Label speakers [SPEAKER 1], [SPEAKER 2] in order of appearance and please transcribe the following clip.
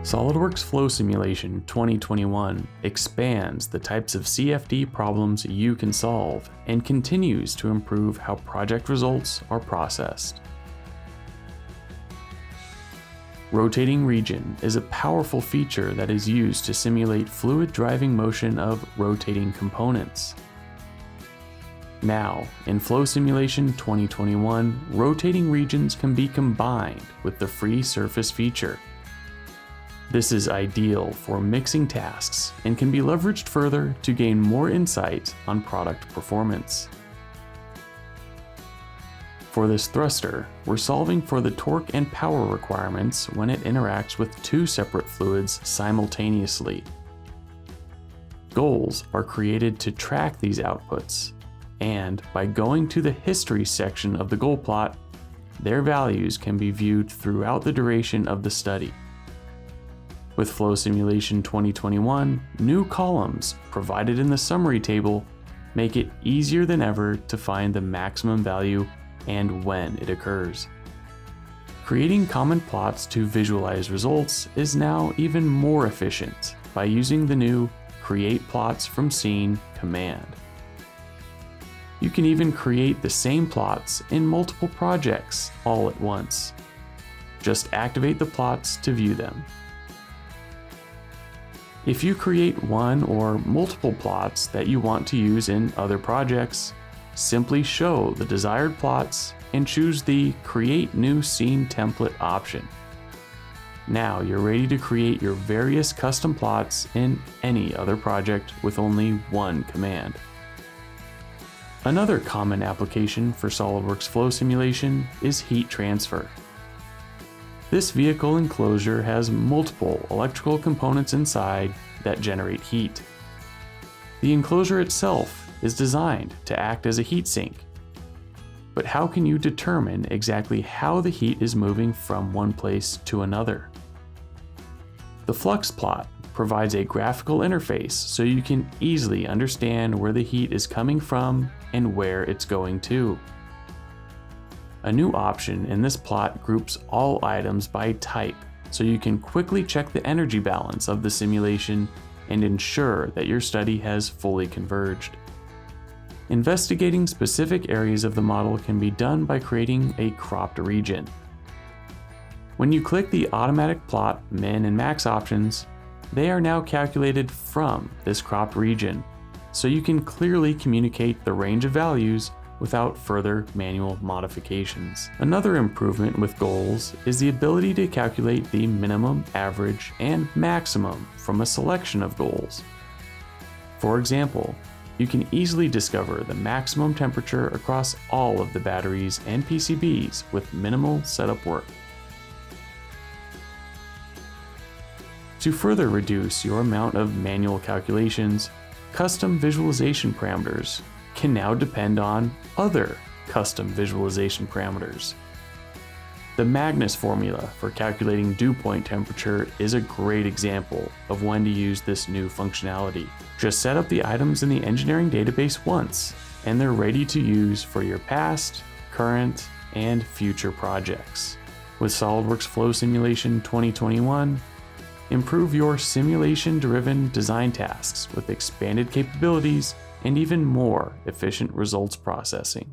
[SPEAKER 1] SOLIDWORKS Flow Simulation 2021 expands the types of CFD problems you can solve and continues to improve how project results are processed. Rotating region is a powerful feature that is used to simulate fluid driving motion of rotating components. Now, in Flow Simulation 2021, rotating regions can be combined with the free surface feature. This is ideal for mixing tasks and can be leveraged further to gain more insight on product performance. For this thruster, we're solving for the torque and power requirements when it interacts with two separate fluids simultaneously. Goals are created to track these outputs, and by going to the history section of the goal plot, their values can be viewed throughout the duration of the study. With Flow Simulation 2021, new columns provided in the summary table make it easier than ever to find the maximum value and when it occurs. Creating common plots to visualize results is now even more efficient by using the new Create Plots from Scene command. You can even create the same plots in multiple projects all at once. Just activate the plots to view them. If you create one or multiple plots that you want to use in other projects, simply show the desired plots and choose the Create New Scene Template option. Now you're ready to create your various custom plots in any other project with only one command. Another common application for SOLIDWORKS Flow Simulation is heat transfer. This vehicle enclosure has multiple electrical components inside that generate heat. The enclosure itself is designed to act as a heat sink. But how can you determine exactly how the heat is moving from one place to another? The flux plot provides a graphical interface so you can easily understand where the heat is coming from and where it's going to. A new option in this plot groups all items by type, so you can quickly check the energy balance of the simulation and ensure that your study has fully converged. Investigating specific areas of the model can be done by creating a cropped region. When you click the automatic plot min and max options, they are now calculated from this cropped region, so you can clearly communicate the range of values without further manual modifications. Another improvement with goals is the ability to calculate the minimum, average, and maximum from a selection of goals. For example, you can easily discover the maximum temperature across all of the batteries and PCBs with minimal setup work. To further reduce your amount of manual calculations, custom visualization parameters can now depend on other custom visualization parameters. The Magnus formula for calculating dew point temperature is a great example of when to use this new functionality. Just set up the items in the engineering database once, and they're ready to use for your past, current, and future projects. With SOLIDWORKS Flow Simulation 2021, improve your simulation-driven design tasks with expanded capabilities and even more efficient results processing.